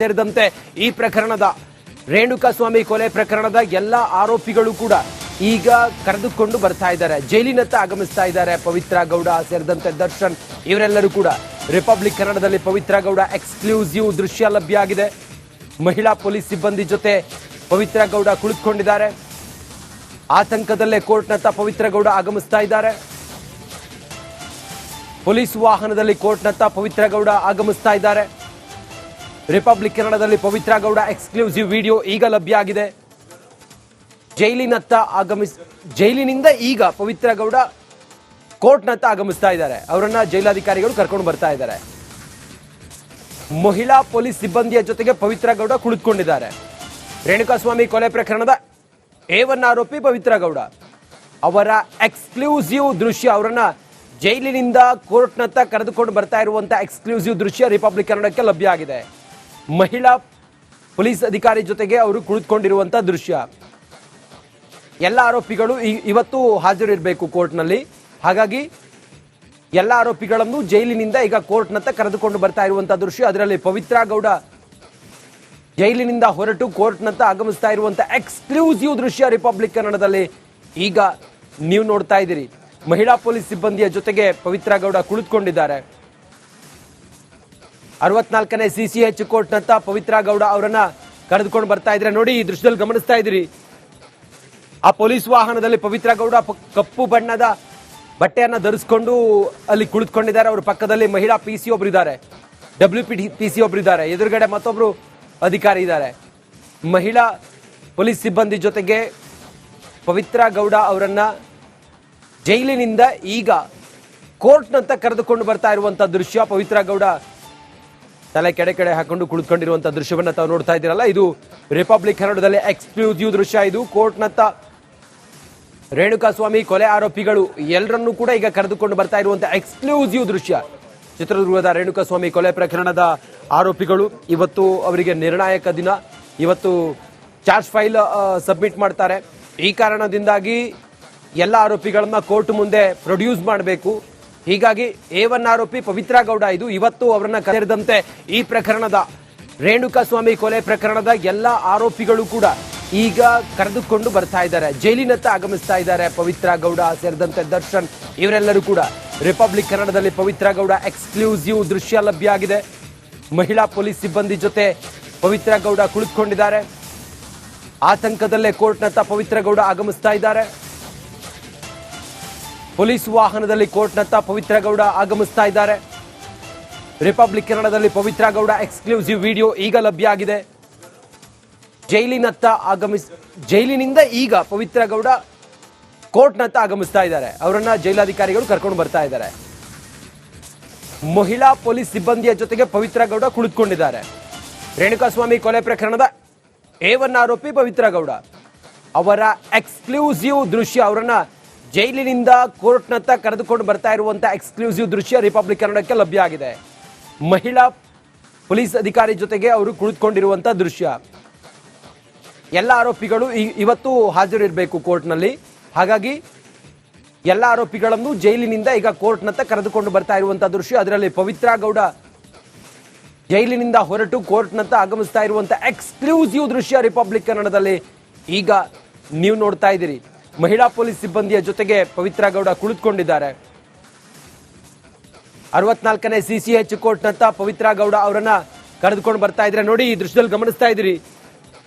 ಸೇರಿದಂತೆ ಈ ಪ್ರಕರಣದ ರೇಣುಕಾಸ್ವಾಮಿ ಕೊಲೆ ಪ್ರಕರಣದ ಎಲ್ಲ ಆರೋಪಿಗಳು ಕೂಡ ಈಗ ಕರೆದುಕೊಂಡು ಬರ್ತಾ ಇದ್ದಾರೆ, ಜೈಲಿನತ್ತ ಆಗಮಿಸ್ತಾ ಇದ್ದಾರೆ. ಪವಿತ್ರ ಗೌಡ ಸೇರಿದಂತೆ ದರ್ಶನ್ ಇವರೆಲ್ಲರೂ ಕೂಡ ರಿಪಬ್ಲಿಕ್ ಕನ್ನಡದಲ್ಲಿ ಪವಿತ್ರ ಗೌಡ ಎಕ್ಸ್ಕ್ಲೂಸಿವ್ ದೃಶ್ಯ ಲಭ್ಯ ಆಗಿದೆ. ಮಹಿಳಾ ಪೊಲೀಸ್ ಸಿಬ್ಬಂದಿ ಜೊತೆ ಪವಿತ್ರ ಗೌಡ ಕುಳಿತುಕೊಂಡಿದ್ದಾರೆ. ಆತಂಕದಲ್ಲೇ ಕೋರ್ಟ್ನತ್ತ ಪವಿತ್ರ ಗೌಡ ಆಗಮಿಸ್ತಾ ಇದ್ದಾರೆ. ಪೊಲೀಸ್ ವಾಹನದಲ್ಲಿ ಕೋರ್ಟ್ನತ್ತ ಪವಿತ್ರ ಗೌಡ ಆಗಮಿಸ್ತಾ ಇದ್ದಾರೆ. ರಿಪಬ್ಲಿಕ್ ಕನ್ನಡದಲ್ಲಿ ಪವಿತ್ರ ಗೌಡ ಎಕ್ಸ್ಕ್ಲೂಸಿವ್ ವಿಡಿಯೋ ಈಗ ಲಭ್ಯ ಆಗಿದೆ. ಜೈಲಿನಿಂದ ಈಗ ಪವಿತ್ರ ಗೌಡ ಕೋರ್ಟ್ನತ್ತ ಆಗಮಿಸ್ತಾ ಇದ್ದಾರೆ. ಅವರನ್ನ ಜೈಲಾಧಿಕಾರಿಗಳು ಕರ್ಕೊಂಡು ಬರ್ತಾ ಇದ್ದಾರೆ. ಮಹಿಳಾ ಪೊಲೀಸ್ ಸಿಬ್ಬಂದಿಯ ಜೊತೆಗೆ ಪವಿತ್ರ ಗೌಡ ಕುಳಿತುಕೊಂಡಿದ್ದಾರೆ. ರೇಣುಕಾಸ್ವಾಮಿ ಕೊಲೆ ಪ್ರಕರಣದ A1 ಆರೋಪಿ ಪವಿತ್ರ ಗೌಡ ಅವರ ಎಕ್ಸ್ಕ್ಲೂಸಿವ್ ದೃಶ್ಯ, ಅವರನ್ನ ಜೈಲಿನಿಂದ ಕೋರ್ಟ್ನತ್ತ ಕರೆದುಕೊಂಡು ಬರ್ತಾ ಇರುವಂತಹ ಎಕ್ಸ್ಕ್ಲೂಸಿವ್ ದೃಶ್ಯ ರಿಪಬ್ಲಿಕ್ ಕನ್ನಡಕ್ಕೆ ಲಭ್ಯ ಆಗಿದೆ. ಮಹಿಳಾ ಪೊಲೀಸ್ ಅಧಿಕಾರಿ ಜೊತೆಗೆ ಅವರು ಕುಳಿತುಕೊಂಡಿರುವಂತಹ ದೃಶ್ಯ. ಎಲ್ಲ ಆರೋಪಿಗಳು ಇವತ್ತು ಹಾಜರಿರಬೇಕು ಕೋರ್ಟ್ನಲ್ಲಿ. ಹಾಗಾಗಿ ಎಲ್ಲ ಆರೋಪಿಗಳನ್ನು ಜೈಲಿನಿಂದ ಈಗ ಕೋರ್ಟ್ನತ್ತ ಕರೆದುಕೊಂಡು ಬರ್ತಾ ಇರುವಂತಹ ದೃಶ್ಯ. ಅದರಲ್ಲಿ ಪವಿತ್ರ ಗೌಡ ಜೈಲಿನಿಂದ ಹೊರಟು ಕೋರ್ಟ್ನತ್ತ ಆಗಮಿಸ್ತಾ ಇರುವಂತಹ ಎಕ್ಸ್ಕ್ಲೂಸಿವ್ ದೃಶ್ಯ ರಿಪಬ್ಲಿಕ್ ಕನ್ನಡದಲ್ಲಿ ಈಗ ನೀವು ನೋಡ್ತಾ ಇದ್ದೀರಿ. ಮಹಿಳಾ ಪೊಲೀಸ್ ಸಿಬ್ಬಂದಿಯ ಜೊತೆಗೆ ಪವಿತ್ರ ಗೌಡ ಕುಳಿತುಕೊಂಡಿದ್ದಾರೆ. 64ನೇ CCH ಕೋರ್ಟ್ನತ್ತ ಪವಿತ್ರ ಗೌಡ ಅವರನ್ನ ಕರೆದುಕೊಂಡು ಬರ್ತಾ ಇದ್ರೆ ನೋಡಿ, ಈ ದೃಶ್ಯದಲ್ಲಿ ಗಮನಿಸ್ತಾ ಇದ್ದೀರಿ. ಆ ಪೊಲೀಸ್ ವಾಹನದಲ್ಲಿ ಪವಿತ್ರ ಗೌಡ ಕಪ್ಪು ಬಣ್ಣದ ಬಟ್ಟೆಯನ್ನ ಧರಿಸಿಕೊಂಡು ಅಲ್ಲಿ ಕುಳಿತುಕೊಂಡಿದ್ದಾರೆ. ಅವರ ಪಕ್ಕದಲ್ಲಿ ಮಹಿಳಾ PC ಒಬ್ರು ಇದ್ದಾರೆ, WPC ಒಬ್ರು ಇದ್ದಾರೆ, ಎದುರುಗಡೆ ಮತ್ತೊಬ್ರು ಅಧಿಕಾರಿ ಇದ್ದಾರೆ. ಮಹಿಳಾ ಪೊಲೀಸ್ ಸಿಬ್ಬಂದಿ ಜೊತೆಗೆ ಪವಿತ್ರ ಗೌಡ ಅವರನ್ನ ಜೈಲಿನಿಂದ ಈಗ ಕೋರ್ಟ್ನಂತ ಕರೆದುಕೊಂಡು ಬರ್ತಾ ಇರುವಂತಹ ದೃಶ್ಯ. ಪವಿತ್ರ ಗೌಡ ತಲೆ ಕೆಡೆ ಹಾಕೊಂಡು ಕುಳಿತುಕೊಂಡಿರುವಂತಹ ದೃಶ್ಯವನ್ನ ತಾವು ನೋಡ್ತಾ ಇದ್ದೀರಲ್ಲ, ಇದು ರಿಪಬ್ಲಿಕ್ ಕನ್ನಡದಲ್ಲಿ ಎಕ್ಸ್ಕ್ಲೂಸಿವ್ ದೃಶ್ಯ. ಇದು ಕೋರ್ಟ್ನತ್ತ ರೇಣುಕಾಸ್ವಾಮಿ ಕೊಲೆ ಆರೋಪಿಗಳು ಎಲ್ಲರನ್ನೂ ಕೂಡ ಈಗ ಕರೆದುಕೊಂಡು ಬರ್ತಾ ಇರುವಂತಹ ಎಕ್ಸ್ಕ್ಲೂಸಿವ್ ದೃಶ್ಯ. ಚಿತ್ರದುರ್ಗದ ರೇಣುಕಾಸ್ವಾಮಿ ಕೊಲೆ ಪ್ರಕರಣದ ಆರೋಪಿಗಳು ಇವತ್ತು ಅವರಿಗೆ ನಿರ್ಣಾಯಕ ದಿನ. ಇವತ್ತು ಚಾರ್ಜ್ ಫೈಲ್ ಸಬ್ಮಿಟ್ ಮಾಡ್ತಾರೆ. ಈ ಕಾರಣದಿಂದಾಗಿ ಎಲ್ಲ ಆರೋಪಿಗಳನ್ನ ಕೋರ್ಟ್ ಮುಂದೆ ಪ್ರೊಡ್ಯೂಸ್ ಮಾಡಬೇಕು. ಹೀಗಾಗಿ A1 ಆರೋಪಿ ಪವಿತ್ರ ಗೌಡ ಇದು ಇವತ್ತು ಅವರನ್ನ ಸೇರಿದಂತೆ ಈ ಪ್ರಕರಣದ ರೇಣುಕಾಸ್ವಾಮಿ ಕೊಲೆ ಪ್ರಕರಣದ ಎಲ್ಲ ಆರೋಪಿಗಳು ಕೂಡ ಈಗ ಕರೆದುಕೊಂಡು ಬರ್ತಾ ಇದ್ದಾರೆ, ಜೈಲಿನತ್ತ ಆಗಮಿಸ್ತಾ ಇದ್ದಾರೆ. ಪವಿತ್ರ ಗೌಡ ಸೇರಿದಂತೆ ದರ್ಶನ್ ಇವರೆಲ್ಲರೂ ಕೂಡ ರಿಪಬ್ಲಿಕ್ ಕನ್ನಡದಲ್ಲಿ ಪವಿತ್ರ ಗೌಡ ಎಕ್ಸ್ಕ್ಲೂಸಿವ್ ದೃಶ್ಯ ಲಭ್ಯ ಆಗಿದೆ. ಮಹಿಳಾ ಪೊಲೀಸ್ ಸಿಬ್ಬಂದಿ ಜೊತೆ ಪವಿತ್ರ ಗೌಡ ಕುಳಿತುಕೊಂಡಿದ್ದಾರೆ. ಆತಂಕದಲ್ಲೇ ಕೋರ್ಟ್ನತ್ತ ಪವಿತ್ರ ಗೌಡ ಆಗಮಿಸ್ತಾ ಇದ್ದಾರೆ. ಪೊಲೀಸ್ ವಾಹನದಲ್ಲಿ ಕೋರ್ಟ್ನತ್ತ ಪವಿತ್ರ ಗೌಡ ಆಗಮಿಸ್ತಾ ಇದ್ದಾರೆ. ರಿಪಬ್ಲಿಕ್ ಕನ್ನಡದಲ್ಲಿ ಪವಿತ್ರ ಗೌಡ ಎಕ್ಸ್ಕ್ಲೂಸಿವ್ ವಿಡಿಯೋ ಈಗ ಲಭ್ಯ ಆಗಿದೆ. ಜೈಲಿನಿಂದ ಈಗ ಪವಿತ್ರ ಗೌಡ ಕೋರ್ಟ್ನತ್ತ ಆಗಮಿಸ್ತಾ ಇದ್ದಾರೆ. ಅವರನ್ನ ಜೈಲಾಧಿಕಾರಿಗಳು ಕರ್ಕೊಂಡು ಬರ್ತಾ ಇದ್ದಾರೆ. ಮಹಿಳಾ ಪೊಲೀಸ್ ಸಿಬ್ಬಂದಿಯ ಜೊತೆಗೆ ಪವಿತ್ರ ಗೌಡ ಕುಳಿತುಕೊಂಡಿದ್ದಾರೆ. ರೇಣುಕಾಸ್ವಾಮಿ ಕೊಲೆ ಪ್ರಕರಣದ A1 ಆರೋಪಿ ಪವಿತ್ರ ಗೌಡ ಅವರ ಎಕ್ಸ್ಕ್ಲೂಸಿವ್ ದೃಶ್ಯ, ಅವರನ್ನ ಜೈಲಿನಿಂದ ಕೋರ್ಟ್ನತ್ತ ಕರೆದುಕೊಂಡು ಬರ್ತಾ ಇರುವಂತಹ ಎಕ್ಸ್ಕ್ಲೂಸಿವ್ ದೃಶ್ಯ ರಿಪಬ್ಲಿಕ್ ಕನ್ನಡಕ್ಕೆ ಲಭ್ಯ ಆಗಿದೆ. ಮಹಿಳಾ ಪೊಲೀಸ್ ಅಧಿಕಾರಿ ಜೊತೆಗೆ ಅವರು ಕುಳಿತುಕೊಂಡಿರುವಂತಹ ದೃಶ್ಯ. ಎಲ್ಲ ಆರೋಪಿಗಳು ಇವತ್ತು ಹಾಜರಿರಬೇಕು ಕೋರ್ಟ್ನಲ್ಲಿ. ಹಾಗಾಗಿ ಎಲ್ಲ ಆರೋಪಿಗಳನ್ನು ಜೈಲಿನಿಂದ ಈಗ ಕೋರ್ಟ್ನತ್ತ ಕರೆದುಕೊಂಡು ಬರ್ತಾ ಇರುವಂತಹ ದೃಶ್ಯ. ಅದರಲ್ಲಿ ಪವಿತ್ರ ಗೌಡ ಜೈಲಿನಿಂದ ಹೊರಟು ಕೋರ್ಟ್ನತ್ತ ಆಗಮಿಸ್ತಾ ಇರುವಂತಹ ಎಕ್ಸ್ಕ್ಲೂಸಿವ್ ದೃಶ್ಯ ರಿಪಬ್ಲಿಕ್ ಕನ್ನಡದಲ್ಲಿ ಈಗ ನೀವು ನೋಡ್ತಾ ಇದ್ದೀರಿ. ಮಹಿಳಾ ಪೊಲೀಸ್ ಸಿಬ್ಬಂದಿಯ ಜೊತೆಗೆ ಪವಿತ್ರ ಗೌಡ ಕುಳಿತುಕೊಂಡಿದ್ದಾರೆ. 64ನೇ CCH ಕೋರ್ಟ್ನತ್ತ ಪವಿತ್ರ ಗೌಡ ಅವರನ್ನ ಕರೆದುಕೊಂಡು ಬರ್ತಾ ಇದ್ರೆ ನೋಡಿ, ಈ ದೃಶ್ಯದಲ್ಲಿ ಗಮನಿಸ್ತಾ ಇದ್ದೀರಿ.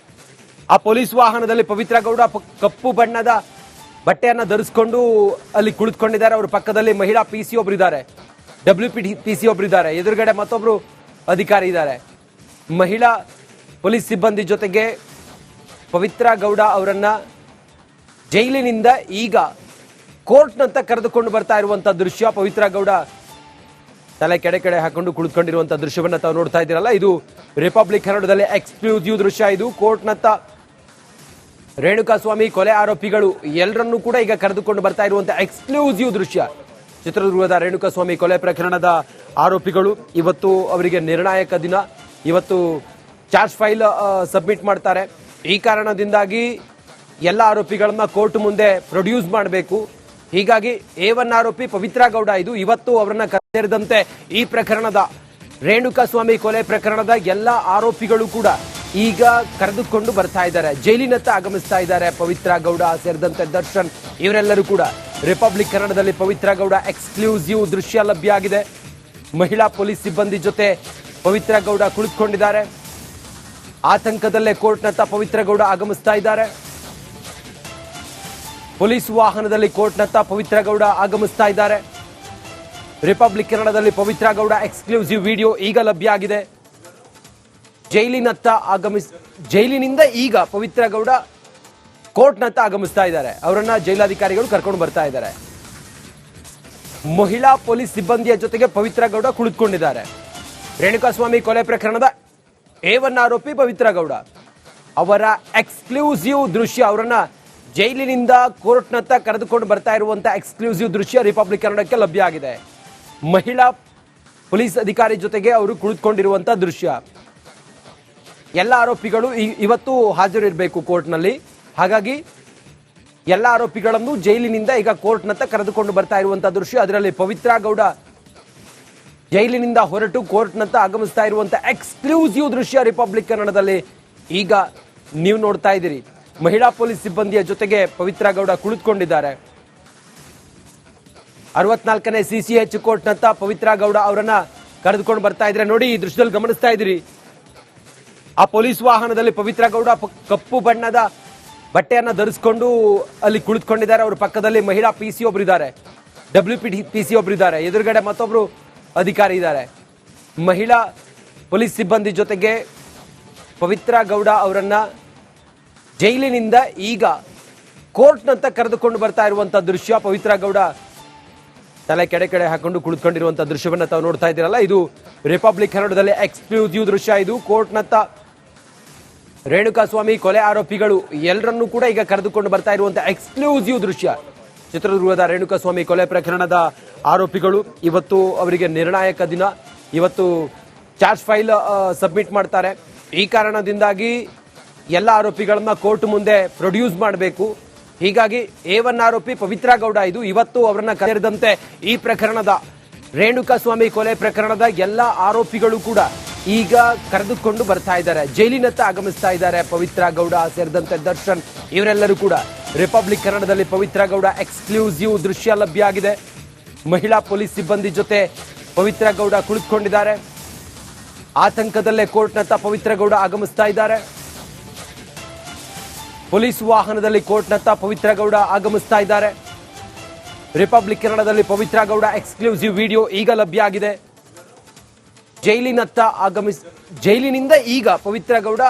ಆ ಪೊಲೀಸ್ ವಾಹನದಲ್ಲಿ ಪವಿತ್ರ ಗೌಡ ಕಪ್ಪು ಬಣ್ಣದ ಬಟ್ಟೆಯನ್ನ ಧರಿಸಿಕೊಂಡು ಅಲ್ಲಿ ಕುಳಿತುಕೊಂಡಿದ್ದಾರೆ. ಅವರ ಪಕ್ಕದಲ್ಲಿ ಮಹಿಳಾ PC ಒಬ್ರು ಇದ್ದಾರೆ, WPC ಒಬ್ರು ಇದ್ದಾರೆ, ಎದುರುಗಡೆ ಮತ್ತೊಬ್ರು ಅಧಿಕಾರಿ ಇದ್ದಾರೆ. ಮಹಿಳಾ ಪೊಲೀಸ್ ಸಿಬ್ಬಂದಿ ಜೊತೆಗೆ ಪವಿತ್ರ ಗೌಡ ಅವರನ್ನ ಜೈಲಿನಿಂದ ಈಗ ಕೋರ್ಟ್ನಂತ ಕರೆದುಕೊಂಡು ಬರ್ತಾ ಇರುವಂತಹ ದೃಶ್ಯ. ಪವಿತ್ರ ಗೌಡ ತಲೆ ಕೆಡೆ ಹಾಕೊಂಡು ಕುಳಿತುಕೊಂಡಿರುವಂತಹ ದೃಶ್ಯವನ್ನ ತಾವು ನೋಡ್ತಾ ಇದ್ದೀರಲ್ಲ, ಇದು ರಿಪಬ್ಲಿಕ್ ಕನ್ನಡದಲ್ಲಿ ಎಕ್ಸ್ಕ್ಲೂಸಿವ್ ದೃಶ್ಯ. ಇದು ಕೋರ್ಟ್ನತ್ತ ರೇಣುಕಾಸ್ವಾಮಿ ಕೊಲೆ ಆರೋಪಿಗಳು ಎಲ್ಲರನ್ನೂ ಕೂಡ ಈಗ ಕರೆದುಕೊಂಡು ಬರ್ತಾ ಇರುವಂತಹ ಎಕ್ಸ್ಕ್ಲೂಸಿವ್ ದೃಶ್ಯ. ಚಿತ್ರದುರ್ಗದ ರೇಣುಕಾಸ್ವಾಮಿ ಕೊಲೆ ಪ್ರಕರಣದ ಆರೋಪಿಗಳು ಇವತ್ತು ಅವರಿಗೆ ನಿರ್ಣಾಯಕ ದಿನ. ಇವತ್ತು ಚಾರ್ಜ್ ಫೈಲ್ ಸಬ್ಮಿಟ್ ಮಾಡ್ತಾರೆ. ಈ ಕಾರಣದಿಂದಾಗಿ ಎಲ್ಲ ಆರೋಪಿಗಳನ್ನ ಕೋರ್ಟ್ ಮುಂದೆ ಪ್ರೊಡ್ಯೂಸ್ ಮಾಡಬೇಕು. ಹೀಗಾಗಿ A1 ಆರೋಪಿ ಪವಿತ್ರ ಗೌಡ ಇದು ಇವತ್ತು ಅವರನ್ನ ಸೇರಿದಂತೆ ಈ ಪ್ರಕರಣದ ರೇಣುಕಾಸ್ವಾಮಿ ಕೊಲೆ ಪ್ರಕರಣದ ಎಲ್ಲ ಆರೋಪಿಗಳು ಕೂಡ ಈಗ ಕರೆದುಕೊಂಡು ಬರ್ತಾ ಇದ್ದಾರೆ, ಜೈಲಿನತ್ತ ಆಗಮಿಸ್ತಾ ಇದ್ದಾರೆ. ಪವಿತ್ರ ಗೌಡ ಸೇರಿದಂತೆ ದರ್ಶನ್ ಇವರೆಲ್ಲರೂ ಕೂಡ ರಿಪಬ್ಲಿಕ್ ಕನ್ನಡದಲ್ಲಿ ಪವಿತ್ರ ಗೌಡ ಎಕ್ಸ್ಕ್ಲೂಸಿವ್ ದೃಶ್ಯ ಲಭ್ಯ ಆಗಿದೆ. ಮಹಿಳಾ ಪೊಲೀಸ್ ಸಿಬ್ಬಂದಿ ಜೊತೆ ಪವಿತ್ರ ಗೌಡ ಕುಳಿತುಕೊಂಡಿದ್ದಾರೆ. ಆತಂಕದಲ್ಲೇ ಕೋರ್ಟ್ನತ್ತ ಪವಿತ್ರ ಗೌಡ ಆಗಮಿಸ್ತಾ ಇದ್ದಾರೆ. ಪೊಲೀಸ್ ವಾಹನದಲ್ಲಿ ಕೋರ್ಟ್ನತ್ತ ಪವಿತ್ರ ಗೌಡ ಆಗಮಿಸ್ತಾ ಇದ್ದಾರೆ. ರಿಪಬ್ಲಿಕ್ ಕನ್ನಡದಲ್ಲಿ ಪವಿತ್ರ ಗೌಡ ಎಕ್ಸ್ಕ್ಲೂಸಿವ್ ವಿಡಿಯೋ ಈಗ ಲಭ್ಯ ಆಗಿದೆ. ಜೈಲಿನಿಂದ ಈಗ ಪವಿತ್ರ ಗೌಡ ಕೋರ್ಟ್ನತ್ತ ಆಗಮಿಸ್ತಾ ಇದ್ದಾರೆ. ಅವರನ್ನ ಜೈಲಾಧಿಕಾರಿಗಳು ಕರ್ಕೊಂಡು ಬರ್ತಾ ಇದ್ದಾರೆ. ಮಹಿಳಾ ಪೊಲೀಸ್ ಸಿಬ್ಬಂದಿಯ ಜೊತೆಗೆ ಪವಿತ್ರ ಗೌಡ ಕುಳಿತುಕೊಂಡಿದ್ದಾರೆ. ರೇಣುಕಾಸ್ವಾಮಿ ಕೊಲೆ ಪ್ರಕರಣದ A1 ಆರೋಪಿ ಪವಿತ್ರ ಗೌಡ ಅವರ ಎಕ್ಸ್ಕ್ಲೂಸಿವ್ ದೃಶ್ಯ, ಅವರನ್ನ ಜೈಲಿನಿಂದ ಕೋರ್ಟ್ನತ್ತ ಕರೆದುಕೊಂಡು ಬರ್ತಾ ಇರುವಂತಹ ಎಕ್ಸ್ಕ್ಲೂಸಿವ್ ದೃಶ್ಯ ರಿಪಬ್ಲಿಕ್ ಕನ್ನಡಕ್ಕೆ ಲಭ್ಯ ಆಗಿದೆ. ಮಹಿಳಾ ಪೊಲೀಸ್ ಅಧಿಕಾರಿ ಜೊತೆಗೆ ಅವರು ಕುಳಿತುಕೊಂಡಿರುವಂತಹ ದೃಶ್ಯ. ಎಲ್ಲ ಆರೋಪಿಗಳು ಇವತ್ತು ಹಾಜರಿರಬೇಕು ಕೋರ್ಟ್ನಲ್ಲಿ. ಹಾಗಾಗಿ ಎಲ್ಲ ಆರೋಪಿಗಳನ್ನು ಜೈಲಿನಿಂದ ಈಗ ಕೋರ್ಟ್ನತ್ತ ಕರೆದುಕೊಂಡು ಬರ್ತಾ ಇರುವಂತಹ ದೃಶ್ಯ. ಅದರಲ್ಲಿ ಪವಿತ್ರ ಗೌಡ ಜೈಲಿನಿಂದ ಹೊರಟು ಕೋರ್ಟ್ನತ್ತ ಆಗಮಿಸ್ತಾ ಇರುವಂತಹ ಎಕ್ಸ್ಕ್ಲೂಸಿವ್ ದೃಶ್ಯ ರಿಪಬ್ಲಿಕ್ ಕನ್ನಡದಲ್ಲಿ ಈಗ ನೀವು ನೋಡ್ತಾ ಇದ್ದೀರಿ. ಮಹಿಳಾ ಪೊಲೀಸ್ ಸಿಬ್ಬಂದಿಯ ಜೊತೆಗೆ ಪವಿತ್ರ ಗೌಡ ಕುಳಿತುಕೊಂಡಿದ್ದಾರೆ. 64ನೇ CCH ಕೋರ್ಟ್ನತ್ತ ಪವಿತ್ರ ಗೌಡ ಅವರನ್ನ ಕರೆದುಕೊಂಡು ಬರ್ತಾ ಇದ್ರೆ ನೋಡಿ, ಈ ದೃಶ್ಯದಲ್ಲಿ ಗಮನಿಸ್ತಾ ಇದ್ದೀರಿ. ಆ ಪೊಲೀಸ್ ವಾಹನದಲ್ಲಿ ಪವಿತ್ರ ಗೌಡ ಕಪ್ಪು ಬಣ್ಣದ ಬಟ್ಟೆಯನ್ನ ಧರಿಸಿಕೊಂಡು ಅಲ್ಲಿ ಕುಳಿತುಕೊಂಡಿದ್ದಾರೆ. ಅವರ ಪಕ್ಕದಲ್ಲಿ ಮಹಿಳಾ PC ಒಬ್ರು ಇದ್ದಾರೆ, WPC ಒಬ್ರು ಇದ್ದಾರೆ, ಎದುರುಗಡೆ ಮತ್ತೊಬ್ರು ಅಧಿಕಾರಿ ಇದ್ದಾರೆ. ಮಹಿಳಾ ಪೊಲೀಸ್ ಸಿಬ್ಬಂದಿ ಜೊತೆಗೆ ಪವಿತ್ರ ಗೌಡ ಅವರನ್ನ ಜೈಲಿನಿಂದ ಈಗ ಕೋರ್ಟ್ನಂತ ಕರೆದುಕೊಂಡು ಬರ್ತಾ ಇರುವಂತಹ ದೃಶ್ಯ. ಪವಿತ್ರ ಗೌಡ ತಲೆ ಕೆಡೆ ಹಾಕೊಂಡು ಕುಳಿತುಕೊಂಡಿರುವಂತಹ ದೃಶ್ಯವನ್ನ ತಾವು ನೋಡ್ತಾ ಇದ್ದೀರಲ್ಲ, ಇದು ರಿಪಬ್ಲಿಕ್ ಕನ್ನಡದಲ್ಲಿ ಎಕ್ಸ್ಕ್ಲೂಸಿವ್ ದೃಶ್ಯ. ಇದು ಕೋರ್ಟ್ನತ್ತ ರೇಣುಕಾಸ್ವಾಮಿ ಕೊಲೆ ಆರೋಪಿಗಳು ಎಲ್ಲರನ್ನೂ ಕೂಡ ಈಗ ಕರೆದುಕೊಂಡು ಬರ್ತಾ ಇರುವಂತಹ ಎಕ್ಸ್ಕ್ಲೂಸಿವ್ ದೃಶ್ಯ. ಚಿತ್ರದುರ್ಗದ ರೇಣುಕಾಸ್ವಾಮಿ ಕೊಲೆ ಪ್ರಕರಣದ ಆರೋಪಿಗಳು ಇವತ್ತು ಅವರಿಗೆ ನಿರ್ಣಾಯಕ ದಿನ. ಇವತ್ತು ಚಾರ್ಜ್ ಫೈಲ್ ಸಬ್ಮಿಟ್ ಮಾಡ್ತಾರೆ. ಈ ಕಾರಣದಿಂದಾಗಿ ಎಲ್ಲ ಆರೋಪಿಗಳನ್ನ ಕೋರ್ಟ್ ಮುಂದೆ ಪ್ರೊಡ್ಯೂಸ್ ಮಾಡಬೇಕು. ಹೀಗಾಗಿ A1 ಆರೋಪಿ ಪವಿತ್ರ ಗೌಡ ಇದು ಇವತ್ತು ಅವರನ್ನ ಕರೆದಂತೆ ಈ ಪ್ರಕರಣದ ರೇಣುಕಾಸ್ವಾಮಿ ಕೊಲೆ ಪ್ರಕರಣದ ಎಲ್ಲ ಆರೋಪಿಗಳು ಕೂಡ ಈಗ ಕರೆದುಕೊಂಡು ಬರ್ತಾ ಇದ್ದಾರೆ, ಜೈಲಿನತ್ತ ಆಗಮಿಸ್ತಾ ಇದ್ದಾರೆ. ಪವಿತ್ರ ಗೌಡ ಸೇರಿದಂತೆ ದರ್ಶನ್ ಇವರೆಲ್ಲರೂ ಕೂಡ ರಿಪಬ್ಲಿಕ್ ಕನ್ನಡದಲ್ಲಿ ಪವಿತ್ರ ಗೌಡ ಎಕ್ಸ್ಕ್ಲೂಸಿವ್ ದೃಶ್ಯ ಲಭ್ಯ ಆಗಿದೆ. ಮಹಿಳಾ ಪೊಲೀಸ್ ಸಿಬ್ಬಂದಿ ಜೊತೆ ಪವಿತ್ರ ಗೌಡ ಕುಳಿತುಕೊಂಡಿದ್ದಾರೆ. ಆತಂಕದಲ್ಲೇ ಕೋರ್ಟ್ನತ್ತ ಪವಿತ್ರ ಗೌಡ ಆಗಮಿಸ್ತಾ ಇದ್ದಾರೆ. ಪೊಲೀಸ್ ವಾಹನದಲ್ಲಿ ಕೋರ್ಟ್ನತ್ತ ಪವಿತ್ರ ಗೌಡ ಆಗಮಿಸ್ತಾ ಇದ್ದಾರೆ. ರಿಪಬ್ಲಿಕ್ ಕನ್ನಡದಲ್ಲಿ ಪವಿತ್ರ ಗೌಡ ಎಕ್ಸ್ಕ್ಲೂಸಿವ್ ವಿಡಿಯೋ ಈಗ ಲಭ್ಯ ಆಗಿದೆ. ಜೈಲಿನಿಂದ ಈಗ ಪವಿತ್ರ ಗೌಡ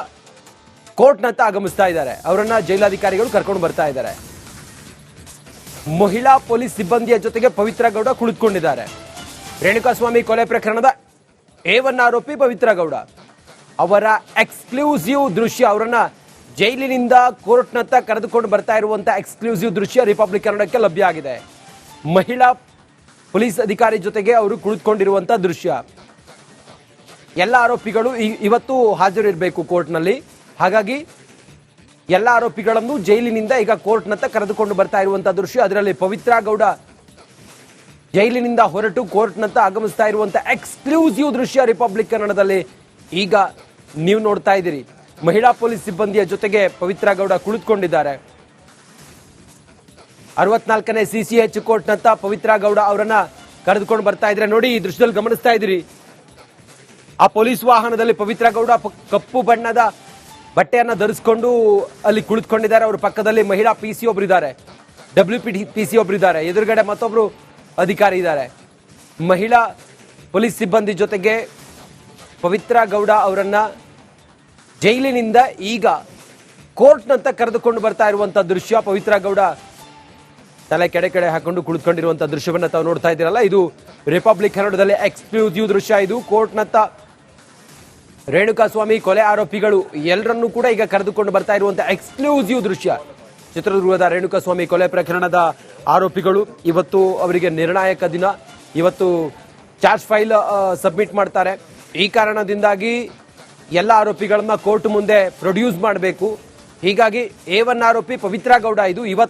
ಕೋರ್ಟ್ನತ್ತ ಆಗಮಿಸ್ತಾ ಇದ್ದಾರೆ. ಅವರನ್ನ ಜೈಲಾಧಿಕಾರಿಗಳು ಕರ್ಕೊಂಡು ಬರ್ತಾ ಇದ್ದಾರೆ. ಮಹಿಳಾ ಪೊಲೀಸ್ ಸಿಬ್ಬಂದಿಯ ಜೊತೆಗೆ ಪವಿತ್ರ ಗೌಡ ಕುಳಿತುಕೊಂಡಿದ್ದಾರೆ. ರೇಣುಕಾಸ್ವಾಮಿ ಕೊಲೆ ಪ್ರಕರಣದ A1 ಆರೋಪಿ ಪವಿತ್ರ ಗೌಡ ಅವರ ಎಕ್ಸ್ಕ್ಲೂಸಿವ್ ದೃಶ್ಯ, ಅವರನ್ನ ಜೈಲಿನಿಂದ ಕೋರ್ಟ್ನತ್ತ ಕರೆದುಕೊಂಡು ಬರ್ತಾ ಇರುವಂತಹ ಎಕ್ಸ್ಕ್ಲೂಸಿವ್ ದೃಶ್ಯ ರಿಪಬ್ಲಿಕ್ ಕನ್ನಡಕ್ಕೆ ಲಭ್ಯ ಆಗಿದೆ. ಮಹಿಳಾ ಪೊಲೀಸ್ ಅಧಿಕಾರಿ ಜೊತೆಗೆ ಅವರು ಕುಳಿತುಕೊಂಡಿರುವಂತಹ ದೃಶ್ಯ. ಎಲ್ಲ ಆರೋಪಿಗಳು ಇವತ್ತು ಹಾಜರಿರಬೇಕು ಕೋರ್ಟ್ನಲ್ಲಿ. ಹಾಗಾಗಿ ಎಲ್ಲ ಆರೋಪಿಗಳನ್ನು ಜೈಲಿನಿಂದ ಈಗ ಕೋರ್ಟ್ನತ್ತ ಕರೆದುಕೊಂಡು ಬರ್ತಾ ಇರುವಂತಹ ದೃಶ್ಯ. ಅದರಲ್ಲಿ ಪವಿತ್ರ ಗೌಡ ಜೈಲಿನಿಂದ ಹೊರಟು ಕೋರ್ಟ್ನತ್ತ ಆಗಮಿಸ್ತಾ ಇರುವಂತಹ ಎಕ್ಸ್ಕ್ಲೂಸಿವ್ ದೃಶ್ಯ ರಿಪಬ್ಲಿಕ್ ಕನ್ನಡದಲ್ಲಿ ಈಗ ನೀವು ನೋಡ್ತಾ ಇದ್ದೀರಿ. ಮಹಿಳಾ ಪೊಲೀಸ್ ಸಿಬ್ಬಂದಿಯ ಜೊತೆಗೆ ಪವಿತ್ರ ಗೌಡ ಕುಳಿತುಕೊಂಡಿದ್ದಾರೆ. 64ನೇ CCH ಕೋರ್ಟ್ನತ್ತ ಪವಿತ್ರ ಗೌಡ ಅವರನ್ನ ಕರೆದುಕೊಂಡು ಬರ್ತಾ ಇದ್ರೆ ನೋಡಿ, ಈ ದೃಶ್ಯದಲ್ಲಿ ಗಮನಿಸ್ತಾ ಇದ್ದೀರಿ. ಆ ಪೊಲೀಸ್ ವಾಹನದಲ್ಲಿ ಪವಿತ್ರ ಗೌಡ ಕಪ್ಪು ಬಣ್ಣದ ಬಟ್ಟೆಯನ್ನ ಧರಿಸಿಕೊಂಡು ಅಲ್ಲಿ ಕುಳಿತುಕೊಂಡಿದ್ದಾರೆ. ಅವರ ಪಕ್ಕದಲ್ಲಿ ಮಹಿಳಾ PC ಒಬ್ರು ಇದ್ದಾರೆ, WPC ಒಬ್ರು ಇದ್ದಾರೆ, ಎದುರುಗಡೆ ಮತ್ತೊಬ್ರು ಅಧಿಕಾರಿ ಇದ್ದಾರೆ. ಮಹಿಳಾ ಪೊಲೀಸ್ ಸಿಬ್ಬಂದಿ ಜೊತೆಗೆ ಪವಿತ್ರ ಗೌಡ ಅವರನ್ನ ಜೈಲಿನಿಂದ ಈಗ ಕೋರ್ಟ್ನಂತ ಕರೆದುಕೊಂಡು ಬರ್ತಾ ಇರುವಂತಹ ದೃಶ್ಯ. ಪವಿತ್ರ ಗೌಡ ತಲೆ ಕೆಡೆ ಹಾಕೊಂಡು ಕುಳಿತುಕೊಂಡಿರುವಂತಹ ದೃಶ್ಯವನ್ನ ತಾವು ನೋಡ್ತಾ ಇದ್ದೀರಲ್ಲ, ಇದು ರಿಪಬ್ಲಿಕ್ ಕನ್ನಡದಲ್ಲಿ ಎಕ್ಸ್ಕ್ಲೂಸಿವ್ ದೃಶ್ಯ. ಇದು ಕೋರ್ಟ್ನತ್ತ ರೇಣುಕಾಸ್ವಾಮಿ ಕೊಲೆ ಆರೋಪಿಗಳು ಎಲ್ಲರನ್ನೂ ಕೂಡ ಈಗ ಕರೆದುಕೊಂಡು ಬರ್ತಾ ಇರುವಂತಹ ಎಕ್ಸ್ಕ್ಲೂಸಿವ್ ದೃಶ್ಯ. ಚಿತ್ರದುರ್ಗದ ರೇಣುಕಾಸ್ವಾಮಿ ಕೊಲೆ ಪ್ರಕರಣದ ಆರೋಪಿಗಳು ಇವತ್ತು ಅವರಿಗೆ ನಿರ್ಣಾಯಕ ದಿನ. ಇವತ್ತು ಚಾರ್ಜ್ ಫೈಲ್ ಸಬ್ಮಿಟ್ ಮಾಡ್ತಾರೆ. ಈ ಕಾರಣದಿಂದಾಗಿ ಎಲ್ಲ ಆರೋಪಿಗಳನ್ನ ಕೋರ್ಟ್ ಮುಂದೆ ಪ್ರೊಡ್ಯೂಸ್ ಮಾಡಬೇಕು. ಹೀಗಾಗಿ A1 ಆರೋಪಿ ಪವಿತ್ರ ಗೌಡ ಇದು ಇವತ್ತು